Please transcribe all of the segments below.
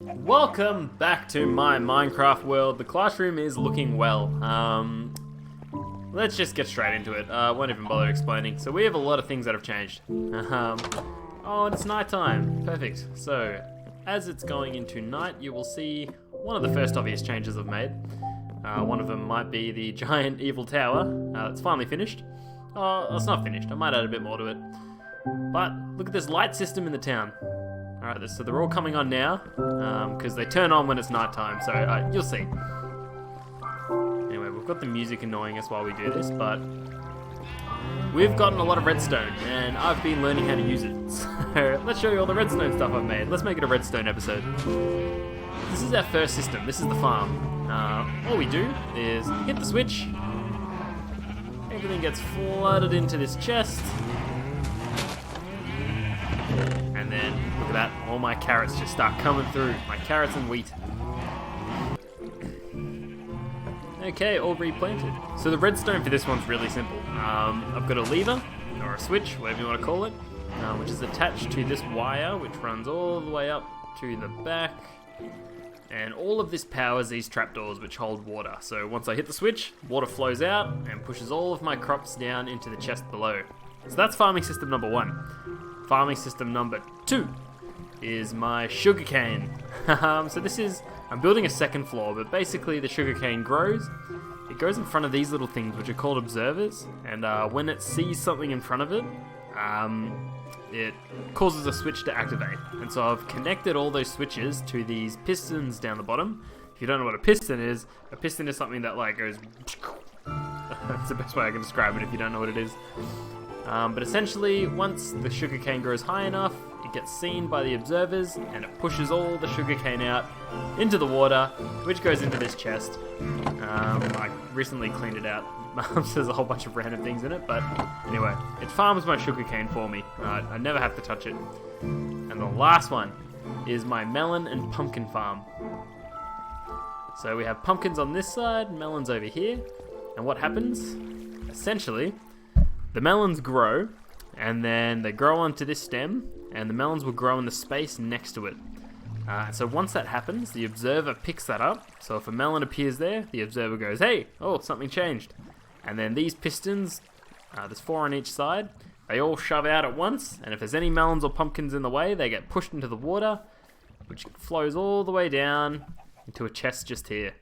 Welcome back to my Minecraft world. The classroom is looking well. Let's just get straight into it. Won't even bother explaining. So we have a lot of things that have changed. Oh, and it's nighttime. Perfect. So, as it's going into night, you will see one of the first obvious changes I've made. One of them might be the giant evil tower. It's finally finished. Oh, it's not finished. I might add a bit more to it. But look at this light system in the town. Alright, so they're all coming on now, because they turn on when it's nighttime, so you'll see. Anyway, we've got the music annoying us while we do this, but we've gotten a lot of redstone, and I've been learning how to use it. So let's show you all the redstone stuff I've made. Let's make it a redstone episode. This is our first system. This is the farm. All we do is hit the switch. Everything gets flooded into this chest. And then, look at that, all my carrots just start coming through. My carrots and wheat. Okay, all replanted. So the redstone for this one's really simple. I've got a lever, or a switch, whatever you want to call it, which is attached to this wire, which runs all the way up to the back. And all of this powers these trapdoors, which hold water. So once I hit the switch, water flows out and pushes all of my crops down into the chest below. So that's farming system number 1. Farming system number 2 is my sugarcane. So this is, I'm building a second floor, but basically the sugarcane grows. It goes in front of these little things, which are called observers, and when it sees something in front of it, it causes a switch to activate. And so I've connected all those switches to these pistons down the bottom. If you don't know what a piston is something that like goes... That's the best way I can describe it if you don't know what it is. But essentially, once the sugarcane grows high enough, it gets seen by the observers, and it pushes all the sugarcane out into the water, which goes into this chest. I recently cleaned it out. There's a whole bunch of random things in it, but anyway, it farms my sugarcane for me. I never have to touch it. And the last one is my melon and pumpkin farm. So we have pumpkins on this side, melons over here, and what happens? Essentially, the melons grow, and then they grow onto this stem, and the melons will grow in the space next to it. So once that happens, the observer picks that up. So if a melon appears there, the observer goes, hey, oh, something changed. And then these pistons, there's 4 on each side, they all shove out at once, and if there's any melons or pumpkins in the way, they get pushed into the water, which flows all the way down into a chest just here.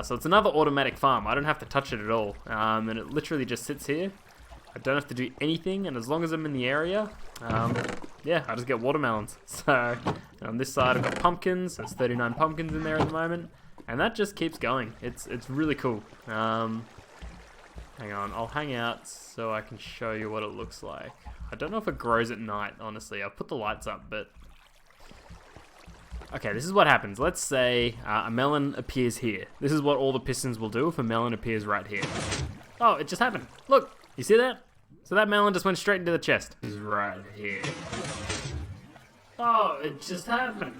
So it's another automatic farm. I don't have to touch it at all, and it literally just sits here. I don't have to do anything, and as long as I'm in the area, yeah, I just get watermelons. So on this side I've got pumpkins. There's 39 pumpkins in there at the moment, and that just keeps going. It's really cool. Hang on, I'll hang out so I can show you what it looks like. I don't know if it grows at night, honestly. I've put the lights up, but... Okay, this is what happens. Let's say a melon appears here. This is what all the pistons will do if a melon appears right here. Oh, it just happened. Look, you see that? So that melon just went straight into the chest. It's right here. Oh, it just happened.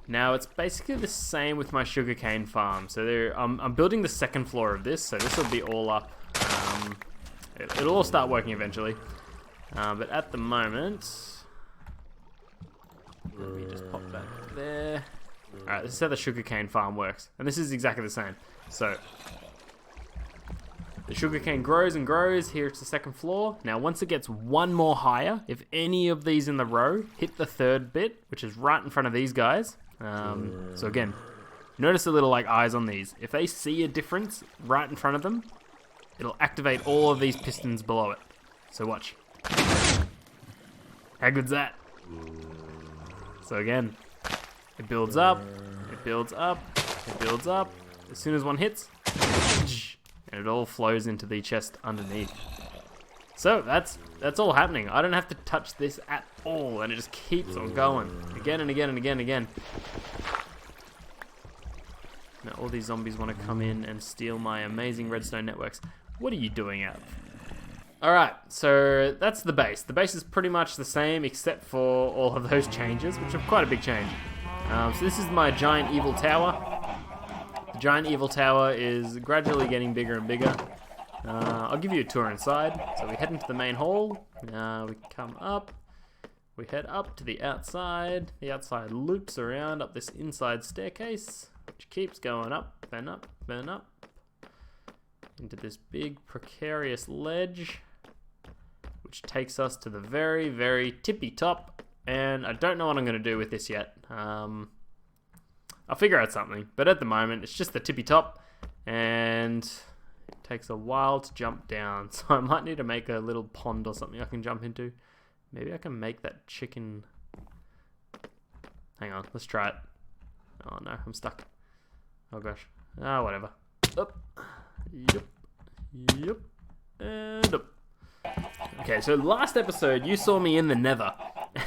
Now, it's basically the same with my sugarcane farm. So I'm building the second floor of this, so this will be all up. It'll all start working eventually. But at the moment... Let me just pop that there. Alright, this is how the sugarcane farm works. And this is exactly the same. So... the sugarcane grows and grows. Here it's the second floor. Now once it gets one more higher, if any of these in the row hit the third bit, which is right in front of these guys. So again, notice the little like eyes on these. If they see a difference right in front of them, it'll activate all of these pistons below it. So watch. How good's that? So again, it builds up, it builds up, it builds up. As soon as one hits, and it all flows into the chest underneath. So that's all happening. I don't have to touch this at all, and it just keeps on going again and again and again and again. Now all these zombies want to come in and steal my amazing redstone networks. What are you doing out? Alright, so that's the base. The base is pretty much the same except for all of those changes, which are quite a big change. So this is my giant evil tower. The giant evil tower is gradually getting bigger and bigger. I'll give you a tour inside. So we head into the main hall. We come up. we head up to the outside. The outside loops around up this inside staircase, which keeps going up and up and up into this big precarious ledge, which takes us to the very, very tippy top. And I don't know what I'm going to do with this yet. I'll figure out something, but at the moment it's just the tippy top, and it takes a while to jump down. So I might need to make a little pond or something I can jump into. Maybe I can make that chicken. Hang on, let's try it. Oh no, I'm stuck. Oh gosh. Ah, whatever. Up. Yep. Yep. And up. Okay, so last episode you saw me in the nether,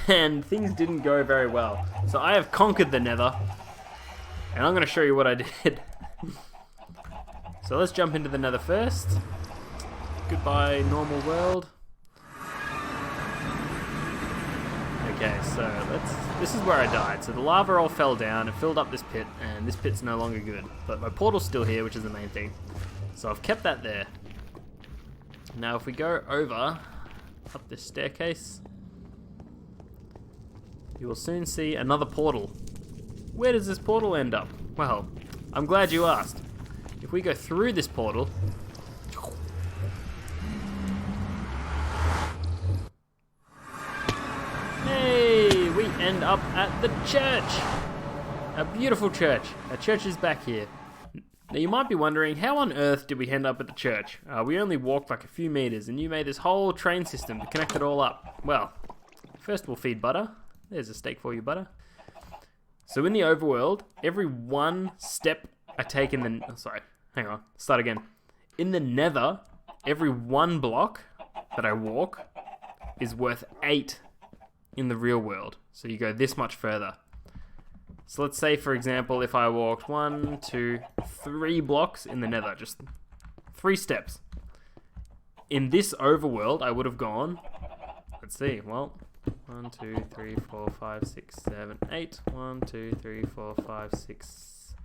and things didn't go very well. So I have conquered the nether, and I'm going to show you what I did. So let's jump into the nether first. Goodbye, normal world. Okay, so this is where I died. So the lava all fell down, it filled up this pit, and this pit's no longer good. But my portal's still here, which is the main thing. So I've kept that there. Now if we go over up this staircase, you will soon see another portal. Where does this portal end up? Well, I'm glad you asked. If we go through this portal, hey, we end up at the church. A beautiful church. Our church is back here. Now you might be wondering, how on earth did we end up at the church? We only walked like a few meters, and you made this whole train system to connect it all up. Well, first we'll feed Butter. There's a steak for you, Butter. So in the overworld, every one step I take in the... Oh, sorry, hang on, start again. In the nether, every one block that I walk is worth 8 in the real world. So you go this much further. So let's say, for example, if I walked 1, 2, 3 blocks in the nether, just 3 steps. In this overworld, I would have gone, let's see, well, 1, 2, 3, 4, 5, 6, 7, 8. 1, 2, 3, 4, 5, 6,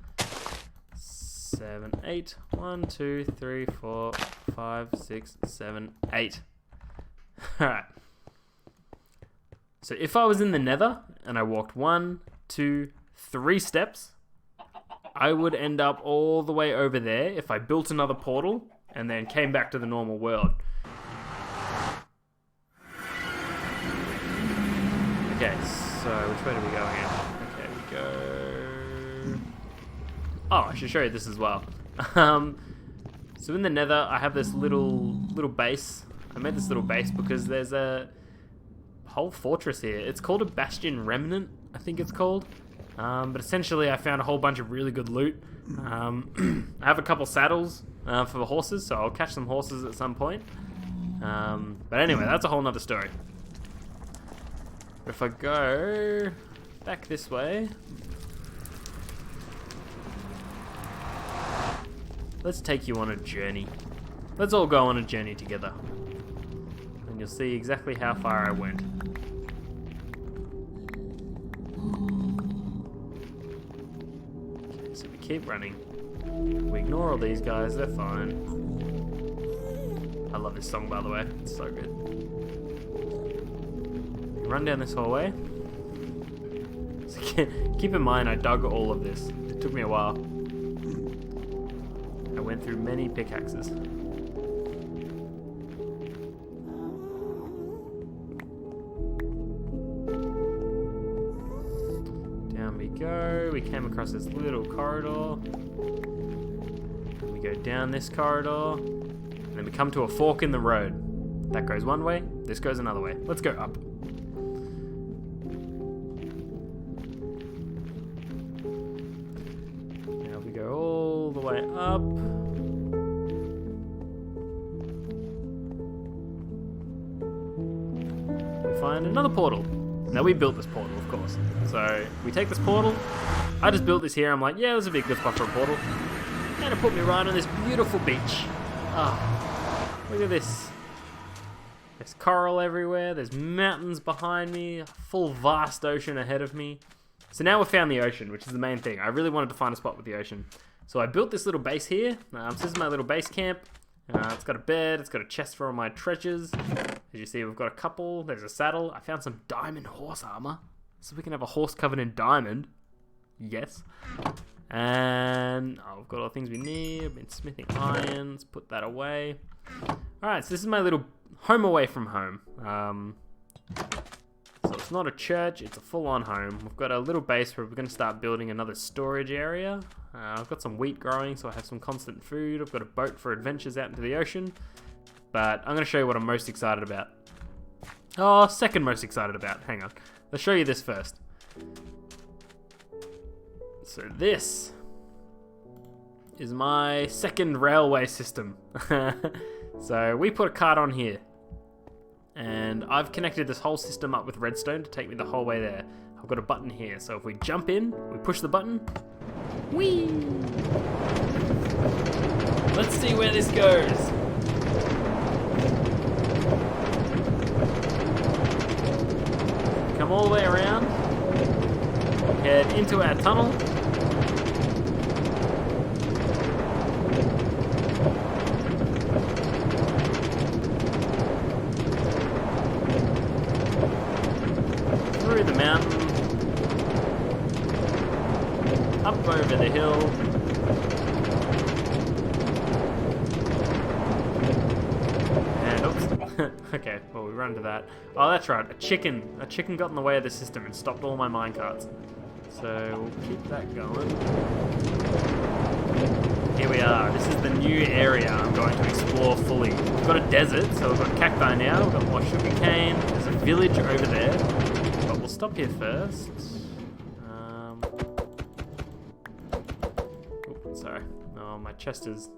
7, 8. 1, 2, 3, 4, 5, 6, 7, 8. Alright. So if I was in the nether and I walked 1, 2, 3 steps, I would end up all the way over there if I built another portal and then came back to the normal world. Okay, so which way do we go again? Okay, we go... Oh, I should show you this as well. So in the nether, I have this little base. I made this little base because there's a whole fortress here. It's called a Bastion Remnant, I think it's called. But essentially I found a whole bunch of really good loot. I have a couple saddles for the horses, so I'll catch some horses at some point. But anyway, that's a whole nother story. If I go back this way, let's take you on a journey. Let's all go on a journey together, and you'll see exactly how far I went. Okay, so we keep running. We ignore all these guys, they're fine. I love this song, by the way, it's so good. Run down this hallway. So keep in mind, I dug all of this. It took me a while. I went through many pickaxes. Down we go. We came across this little corridor. We go down this corridor. And then we come to a fork in the road. That goes one way, this goes another way. Let's go up. All the way up. We find another portal. Now we built this portal, of course. So we take this portal. I just built this here. I'm like, yeah, this would be a good spot for a portal. And it put me right on this beautiful beach. Ah, look at this. There's coral everywhere. There's mountains behind me. A full vast ocean ahead of me. So now we've found the ocean, which is the main thing. I really wanted to find a spot with the ocean. So I built this little base here. So this is my little base camp. It's got a bed, it's got a chest for all my treasures. As you see, we've got a couple. There's a saddle. I found some diamond horse armor. So we can have a horse covered in diamond. Yes. And we've got all the things we need. I've been smithing irons. Put that away. Alright, so this is my little home away from home. So it's not a church, it's a full-on home. We've got a little base where we're going to start building another storage area. I've got some wheat growing, so I have some constant food. I've got a boat for adventures out into the ocean. But I'm going to show you what I'm most excited about. Oh, second most excited about. Hang on. Let's show you this first. So this is my second railway system. So we put a cart on here. And I've connected this whole system up with redstone to take me the whole way there. I've got a button here, so if we jump in, we push the button. Whee! Let's see where this goes. Come all the way around. Head into our tunnel. Through the mountain, up over the hill, and oops, okay, well we run to that. Oh, that's right, a chicken got in the way of the system and stopped all my minecarts. So we'll keep that going. Here we are, this is the new area I'm going to explore fully. We've got a desert, so we've got cacti now, we've got more sugarcane, there's a village over there. We'll stop here first. Sorry. Oh, my chest is...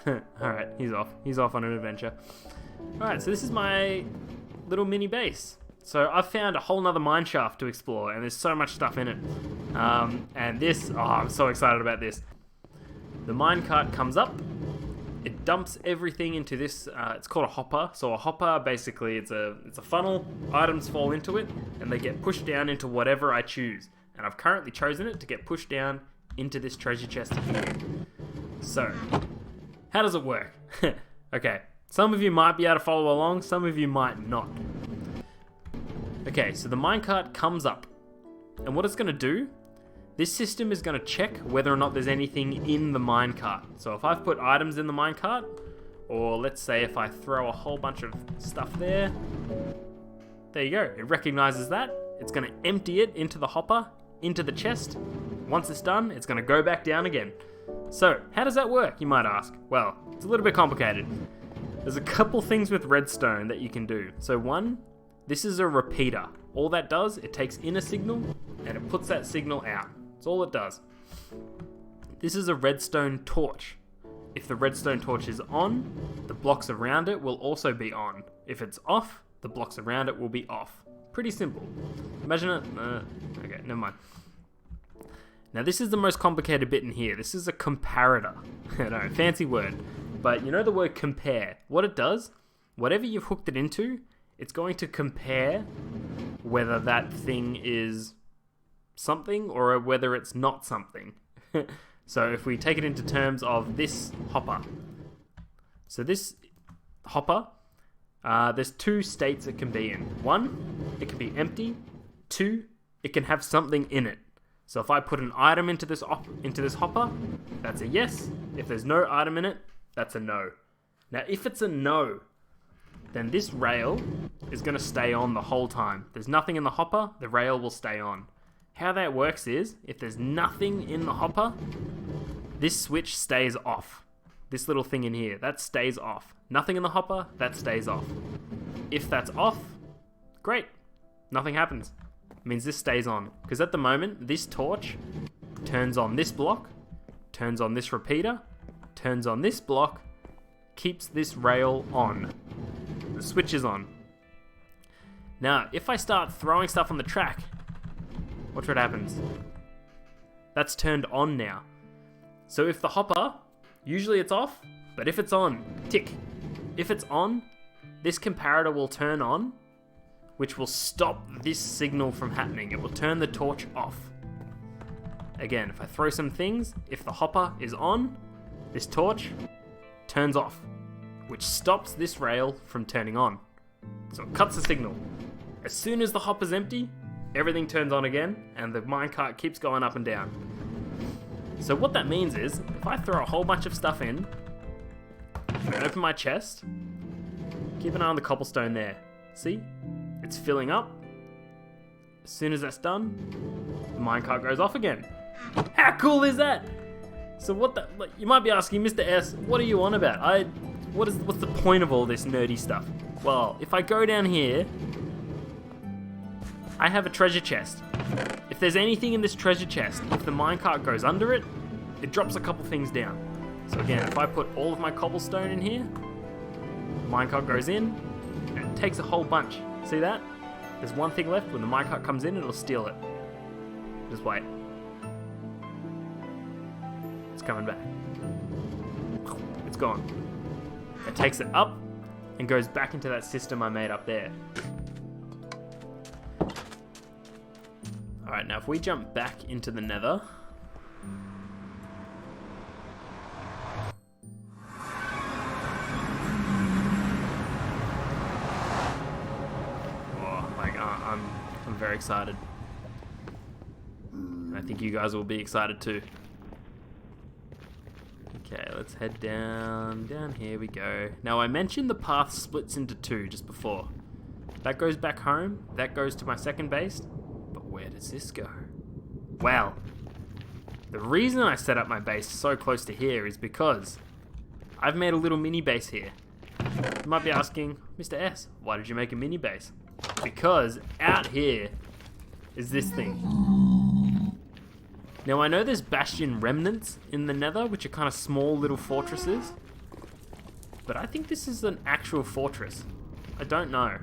Alright, he's off. He's off on an adventure. Alright, so this is my little mini base. So I've found a whole nother mine shaft to explore, and there's so much stuff in it. And this... Oh, I'm so excited about this. The minecart comes up. It dumps everything into this, it's called a hopper. So a hopper, basically, it's a funnel, items fall into it, and they get pushed down into whatever I choose. And I've currently chosen it to get pushed down into this treasure chest here. So, how does it work? Okay, some of you might be able to follow along, some of you might not. Okay, so the minecart comes up, and what it's going to do, this system is going to check whether or not there's anything in the minecart. So if I've put items in the minecart, or let's say if I throw a whole bunch of stuff there you go. It recognizes that. It's going to empty it into the hopper, into the chest. Once it's done, it's going to go back down again. So how does that work, you might ask? Well, it's a little bit complicated. There's a couple things with redstone that you can do. So one, this is a repeater. All that does, it takes in a signal and it puts that signal out. That's all it does. This is a redstone torch. If the redstone torch is on, the blocks around it will also be on. If it's off, the blocks around it will be off. Pretty simple. Imagine it... okay, never mind. Now this is the most complicated bit in here. This is a comparator. No, fancy word. But you know the word compare. What it does, whatever you've hooked it into, it's going to compare whether that thing is something or whether it's not something. So if we take it into terms of this hopper. So this hopper, there's two states it can be in. One, it can be empty. Two, it can have something in it. So if I put an item into this hopper, that's a yes. If there's no item in it, that's a no. Now if it's a no, then this rail is going to stay on the whole time. There's nothing in the hopper, the rail will stay on. How that works is, if there's nothing in the hopper, this switch stays off. This little thing in here, that stays off. Nothing in the hopper, that stays off. If that's off, great. Nothing happens. It means this stays on. Because at the moment, this torch turns on this block, turns on this repeater, turns on this block, keeps this rail on. The switch is on. Now, if I start throwing stuff on the track, watch what happens. That's turned on now. So if the hopper, usually it's off, but if it's on, tick. If it's on, this comparator will turn on, which will stop this signal from happening. It will turn the torch off. Again, if I throw some things, if the hopper is on, this torch turns off, which stops this rail from turning on. So it cuts the signal. As soon as the hopper's empty, everything turns on again, and the minecart keeps going up and down. So what that means is, if I throw a whole bunch of stuff in, and open my chest, keep an eye on the cobblestone there. See? It's filling up. As soon as that's done, the minecart goes off again. How cool is that? So what the, like, you might be asking, Mr. S, what are you on about? What's the point of all this nerdy stuff? Well, if I go down here, I have a treasure chest. If there's anything in this treasure chest, if the minecart goes under it, it drops a couple things down. So again, if I put all of my cobblestone in here, the minecart goes in, and it takes a whole bunch. See that? There's one thing left. When the minecart comes in, it'll steal it. Just wait. It's coming back. It's gone. It takes it up and goes back into that system I made up there. Alright, now if we jump back into the nether, I'm very excited. I think you guys will be excited too. Okay, let's head down. Down here we go. Now I mentioned the path splits into two just before. That goes back home, that goes to my second base, but where does this go? Well, the reason I set up my base so close to here is because I've made a little mini base here. You might be asking, Mr. S, why did you make a mini base? Because out here is this thing. Now I know there's bastion remnants in the nether, which are kind of small little fortresses, but I think this is an actual fortress. I don't know.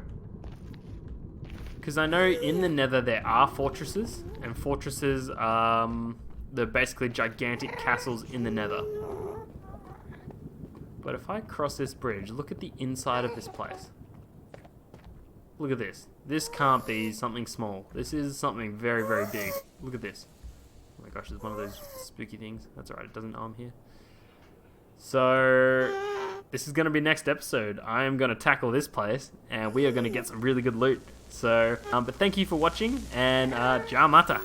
Because I know in the nether there are fortresses, and fortresses, they're basically gigantic castles in the nether. But if I cross this bridge, look at the inside of this place. Look at this. This can't be something small. This is something very, very big. Look at this. Oh my gosh, it's one of those spooky things. That's alright, it doesn't arm here. So, this is going to be next episode. I am going to tackle this place, and we are going to get some really good loot. So, but thank you for watching, and Jamata.